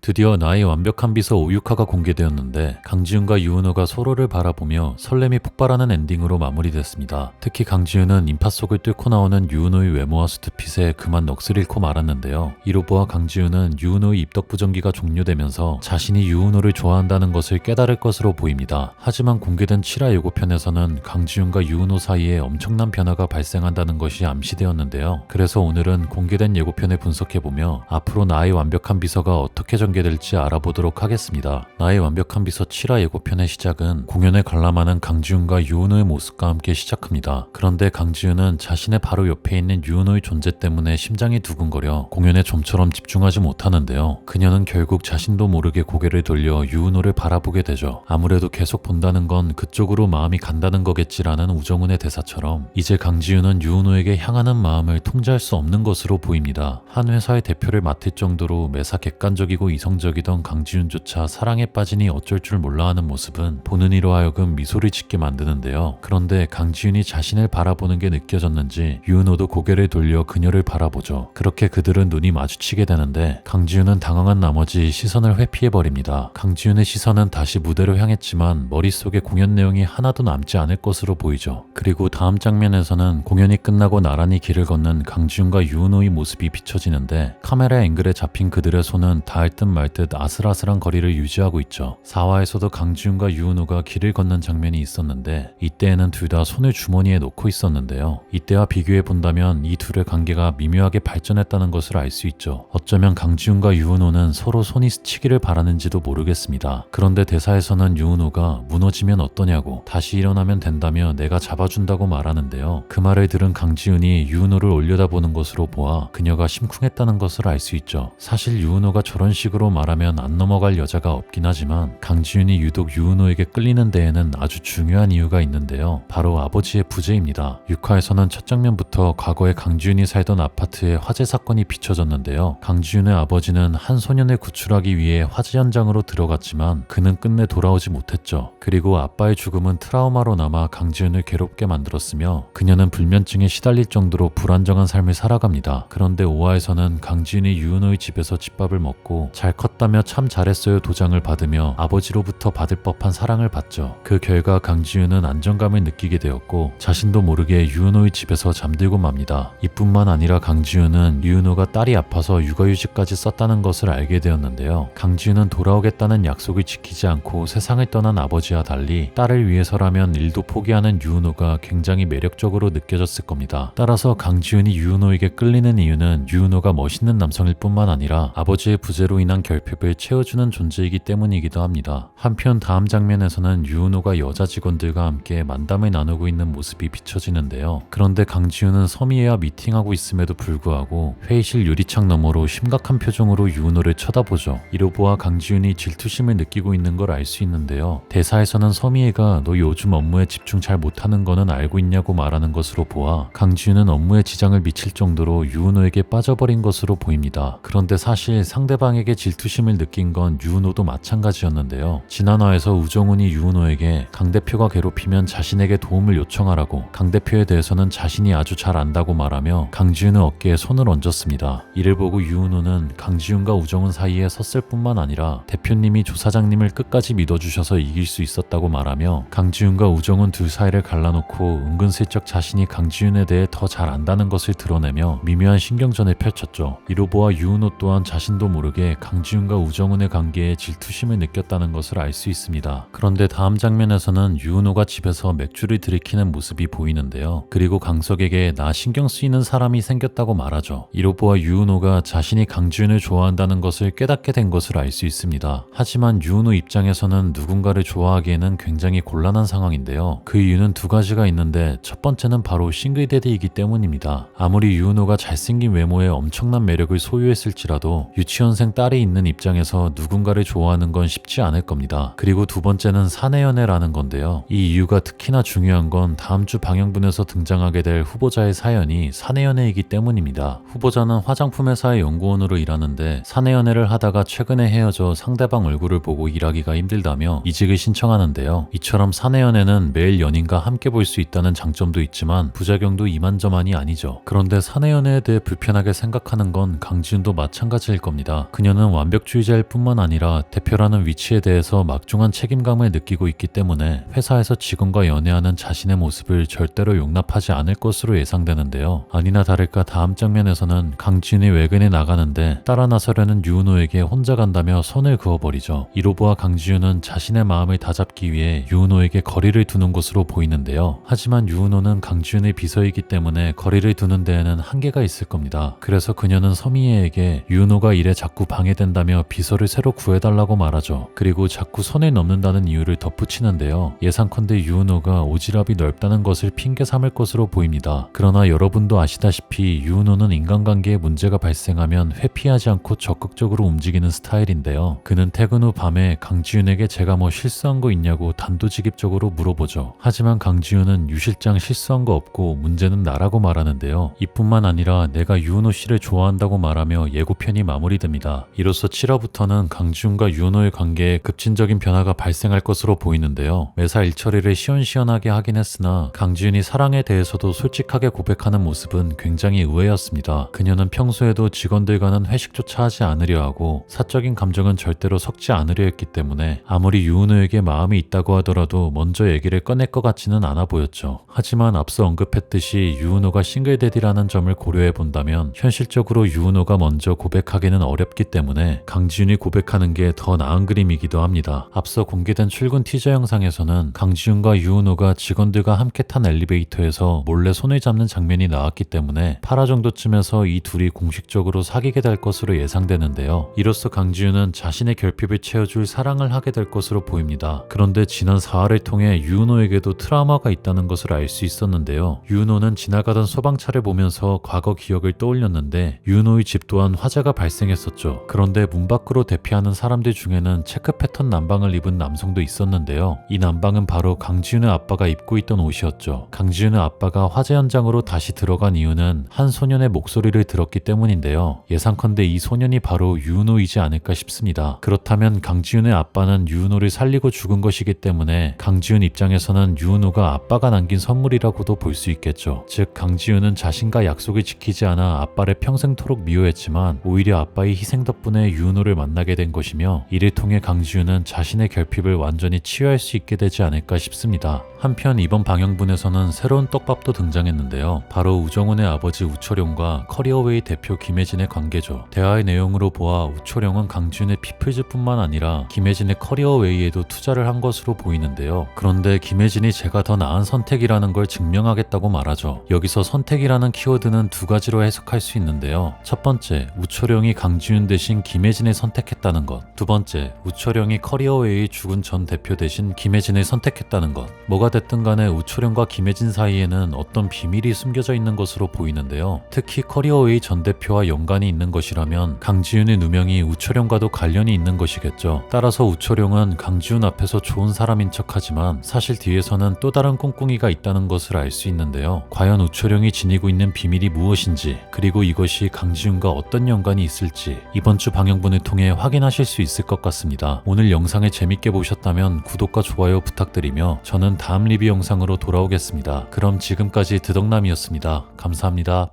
드디어 나의 완벽한 비서 5육화가 공개되었는데 강지훈과 유은호가 서로를 바라보며 설렘이 폭발하는 엔딩으로 마무리됐습니다. 특히 강지훈은 인파 속을 뚫고 나오는 유은호의 외모와 수트핏에 그만 넋을 잃고 말았는데요. 이로 보아 강지훈은 유은호의 입덕 부정기가 종료되면서 자신이 유은호를 좋아한다는 것을 깨달을 것으로 보입니다. 하지만 공개된 7화 예고편에서는 강지훈과 유은호 사이에 엄청난 변화가 발생한다는 것이 암시되었는데요. 그래서 오늘은 공개된 예고편을 분석해보며 앞으로 나의 완벽한 비서가 어떻게 전개될지 알아보도록 하겠습니다. 나의 완벽한 비서 7화 예고편의 시작은 공연에 관람하는 강지훈과 유은호의 모습과 함께 시작합니다. 그런데 강지훈은 자신의 바로 옆에 있는 유은호의 존재 때문에 심장이 두근거려 공연에 좀처럼 집중하지 못하는데요. 그녀는 결국 자신도 모르게 고개를 돌려 유은호를 바라보게 되죠. 아무래도 계속 본다는 건 그쪽으로 마음이 간다는 거겠지라는 우정훈의 대사처럼 이제 강지훈은 유은호에게 향하는 마음을 통제할 수 없는 것으로 보입니다. 한 회사의 대표를 맡을 정도로 매사 객관적이고 이성적이던 강지훈조차 사랑에 빠지니 어쩔 줄 몰라하는 모습은 보는 이로 하여금 미소를 짓게 만드는데요. 그런데 강지훈이 자신을 바라보는 게 느껴졌는지 유은호도 고개를 돌려 그녀를 바라보죠. 그렇게 그들은 눈이 마주치게 되는데 강지훈은 당황한 나머지 시선을 회피해버립니다. 강지훈의 시선은 다시 무대로 향했지만 머릿속에 공연 내용이 하나도 남지 않을 것으로 보이죠. 그리고 다음 장면에서는 공연이 끝나고 나란히 길을 걷는 강지훈과 유은호의 모습이 비춰지는데 카메라 앵글에 잡힌 그들의 손은 닿을 듯 말 듯 아슬아슬한 거리를 유지하고 있죠. 4화에서도 강지훈과 유은호가 길을 걷는 장면이 있었는데 이때에는 둘 다 손을 주머니에 넣고 있었는데요. 이때와 비교해 본다면 이 둘의 관계가 미묘하게 발전했다는 것을 알 수 있죠. 어쩌면 강지훈과 유은호는 서로 손이 스치기를 바라는지도 모르겠습니다. 그런데 대사에서는 유은호가 무너지면 어떠냐고 다시 일어나면 된다며 내가 잡아준다고 말하는데요. 그 말을 들은 강지훈이 유은호를 올려다보는 것으로 보아 그녀가 심쿵했다는 것을 알 수 있죠. 사실 유은호가 저런 식으로 말하면 안 넘어갈 여자가 없긴 하지만 강지훈이 유독 유은호에게 끌리는 데에는 아주 중요한 이유가 있는데요. 바로 아버지의 부재입니다. 6화에서는 첫 장면부터 과거에 강지훈이 살던 아파트에 화재 사건이 비춰졌는데요. 강지훈의 아버지는 한 소년을 구출하기 위해 화재 현장으로 들어갔지만 그는 끝내 돌아오지 못했죠. 그리고 아빠의 죽음은 트라우마로 남아 강지훈을 괴롭게 만들었으며 그녀는 불면증에 시달릴 정도로 불안정한 삶을 살아갑니다. 그런데 5화에서는 강지훈이 유은호의 집에서 집밥을 먹고 잘 컸다며 참 잘했어요 도장을 받으며 아버지로부터 받을 법한 사랑을 받죠. 그 결과 강지훈은 안정감을 느끼게 되었고 자신도 모르게 유은호의 집에서 잠들고 맙니다. 이뿐만 아니라 강지훈은 유은호가 딸이 아파서 육아휴직까지 썼다는 것을 알게 되었는데요. 강지훈은 돌아오겠다는 약속을 지키지 않고 세상을 떠난 아버지와 달리 딸을 위해서라면 일도 포기하는 유은호가 굉장히 매력적으로 느껴졌을 겁니다. 따라서 강지훈이 유은호에게 끌리는 이유는 유은호가 멋있는 남성일 뿐만 아니라 아버지의 부재로 인한 결핍을 채워주는 존재이기 때문이기도 합니다. 한편 다음 장면에서는 유은호가 여자 직원들과 함께 만담을 나누고 있는 모습이 비춰지는데요. 그런데 강지훈은 서미애와 미팅하고 있음에도 불구하고 회의실 유리창 너머로 심각한 표정으로 유은호를 쳐다보죠. 이로 보아 강지훈이 질투심을 느끼고 있는 걸 알 수 있는데요. 대사에서는 서미애가 너 요즘 업무에 집중 잘 못하는 거는 알고 있냐고 말하는 것으로 보아 강지훈은 업무에 지장을 미칠 정도로 유은호에게 빠져버린 것으로 보입니다. 그런데 사실 상대방에게 질투심을 느낀 건 유은호도 마찬가지였는데요. 지난화에서 우정훈이 유은호에게 강 대표가 괴롭히면 자신에게 도움을 요청하라고 강 대표에 대해서는 자신이 아주 잘 안다고 말하며 강지훈의 어깨에 손을 얹었습니다. 이를 보고 유은호는 강지훈과 우정훈 사이에 섰을 뿐만 아니라 대표님이 조사장님을 끝까지 믿어주셔서 이길 수 있었다고 말하며 강지훈과 우정훈 둘 사이를 갈라놓고 은근슬쩍 자신이 강지훈에 대해 더 잘 안다는 것을 드러내며 미묘한 신경전을 펼쳤죠. 이로 보아 유은호 또한 자신도 모르게 강지훈과 우정훈의 관계에 질투심을 느꼈다는 것을 알 수 있습니다. 그런데 다음 장면에서는 유은호가 집에서 맥주를 들이키는 모습이 보이는데요. 그리고 강석에게 나 신경 쓰이는 사람이 생겼다고 말하죠. 이로 보아 유은호가 자신이 강지훈을 좋아한다는 것을 깨닫게 된 것을 알 수 있습니다. 하지만 유은호 입장에서는 누군가를 좋아하기에는 굉장히 곤란한 상황인데요. 그 이유는 두 가지가 있는데 첫 번째는 바로 싱글데디이기 때문입니다. 아무리 유은호가 잘생긴 외모에 엄청난 매력을 소유했을지라도 유치원생 딸이 있는 입장에서 누군가를 좋아하는 건 쉽지 않을 겁니다. 그리고 두 번째는 사내연애라는 건데요. 이 이유가 특히나 중요한 건 다음 주 방영분에서 등장하게 될 후보자의 사연이 사내연애이기 때문입니다. 후보자는 화장품 회사의 연구원으로 일하는데 사내연애를 하다가 최근에 헤어져 상대방 얼굴을 보고 일하기가 힘들다며 이직을 신청하는데요. 이처럼 사내연애는 매일 연인과 함께 볼 수 있다는 장점도 있지만 부작용도 이만저만이 아니죠. 그런데 사내연애에 대해 불편하게 생각하는 건 강지훈도 마찬가지일 겁니다. 그녀는 완벽주의자일 뿐만 아니라 대표라는 위치에 대해서 막중한 책임감을 느끼고 있기 때문에 회사에서 직원과 연애하는 자신의 모습을 절대로 용납하지 않을 것으로 예상되는데요. 아니나 다를까 다음 장면에서는 강지윤이 외근에 나가는데 따라 나서려는 유은호에게 혼자 간다며 선을 그어버리죠. 이로 보아 강지윤은 자신의 마음을 다잡기 위해 유은호에게 거리를 두는 것으로 보이는데요. 하지만 유은호는 강지윤의 비서이기 때문에 거리를 두는 데에는 한계가 있을 겁니다. 그래서 그녀는 서미애에게 유은호가 일에 자꾸 방해된다며 비서를 새로 구해달라고 말하죠. 그리고 자꾸 선을 넘는다는 이유를 덧붙이는데요. 예상컨대 유은호가 오지랖이 넓다는 것을 핑계 삼을 것으로 보입니다. 그러나 여러분도 아시다시피 유은호는 인간관계에 문제가 발생하면 회피하지 않고 적극적으로 움직이는 스타일인데요. 그는 퇴근 후 밤에 강지윤에게 제가 뭐 실수한 거 있냐고 단도직입적으로 물어보죠. 하지만 강지윤은 유 실장 실수한 거 없고 문제는 나라고 말하는데요. 이뿐만 아니라 내가 유은호 씨를 좋아한다고 말하며 예고편이 마무리됩니다. 이로써 7화부터는 강지윤과 유은호의 관계에 급진적인 변화가 발생할 것으로 보이는데요. 매사 일처리를 시원시원하게 하긴 했으나 강지윤이 사랑에 대해서도 솔직하게 고백하는 모습은 굉장히 의외였습니다. 그녀는 평소에도 직원들과는 회식조차 하지 않으려 하고 사적인 감정은 절대로 섞지 않으려 했기 때문에 아무리 유은호에게 마음이 있다고 하더라도 먼저 얘기를 꺼낼 것 같지는 않아 보였죠. 하지만 앞서 언급했듯이 유은호가 싱글데디라는 점을 고려해 본다면 현실적으로 유은호가 먼저 고백하기는 어렵기 때문에 강지윤이 고백하는 게 더 나은 그림이기도 합니다. 앞서 공개된 출근 티저 영상에서는 강지윤과 유은호가 직원들과 함께 탄 엘리베이터에서 몰래 손을 잡는 장면이 나왔기 때문에 8화 정도쯤에서 이 둘이 공식적으로 사귀게 될 것으로 예상되는데요. 이로써 강지윤은 자신의 결핍을 채워줄 사랑을 하게 될 것으로 보입니다. 그런데 지난 4화를 통해 유은호에게도 트라우마가 있다는 것을 알 수 있었는데요. 유은호는 지나가던 소방차를 보면서 과거 기억을 떠올렸는데 유은호의 집 또한 화재가 발생했었죠. 그런데 문 밖으로 대피하는 사람들 중에는 체크 패턴 남방을 입은 남성도 있었는데요. 이 남방은 바로 강지윤의 아빠가 입고 있던 옷이었죠. 강지윤의 아빠가 화재 현장으로 다시 들어간 이유는 한 소년의 목소리를 들었기 때문인데요. 예상컨대 이 소년이 바로 유은호이지 않을까 싶습니다. 그렇다면 강지윤의 아빠는 유은호를 살리고 죽은 것이기 때문에 강지윤 입장에서는 유은호가 아빠가 남긴 선물이라고도 볼 수 있겠죠. 즉 강지윤은 자신과 약속을 지키지 않아 아빠를 평생토록 미워했지만 오히려 아빠의 희생 덕분에 유은호를 만나게 된 것이며 이를 통해 강지윤은 자신의 결핍을 완전히 치유할 수 있게 되지 않을까 싶습니다. 한편 이번 방영분에서는 새로운 떡밥도 등장했는데요. 바로 우정훈의 아버지 우초룡과 커리어웨이 대표 김혜진의 관계죠. 대화의 내용으로 보아 우초룡은 강지윤의 피플즈뿐만 아니라 김혜진의 커리어웨이에도 투자를 한 것으로 보이는데요. 그런데 김혜진이 제가 더 나은 선택이라는 걸 증명하겠다고 말하죠. 여기서 선택이라는 키워드는 두 가지로 해석할 수 있는데요. 첫 번째, 우초룡이 강지윤 대신 김혜진을 선택했다는 것. 두 번째, 우초룡이 커리어웨이 죽은 전 대표 대신 김혜진을 선택했다는 것. 뭐가 됐든 간에 우초룡과 김혜진 사이에는 어떤 비밀이 숨겨져 있는 것으로 보이는데요. 특히 커리어웨이 전 대표와 연관이 있는 것이라면 강지윤의 누명이 우초룡과도 관련이 있는 것이겠죠. 따라서 우초룡은 강지윤 앞에서 좋은 사람인 척하지만 사실 뒤에서는 또 다른 꿍꿍이가 있다는 것을 알 수 있는데요. 과연 우초룡이 지니고 있는 비밀이 무엇인지, 그리고 이것이 강지윤과 어떤 연관이 있을지 이번 주 방영분을 통해 확인하실 수 있을 것 같습니다. 오늘 영상을 재밌게 보셨다면 구독과 좋아요 부탁드리며 저는 다음 리뷰 영상으로 돌아오겠습니다. 그럼 지금까지 드덕남이었습니다. 감사합니다.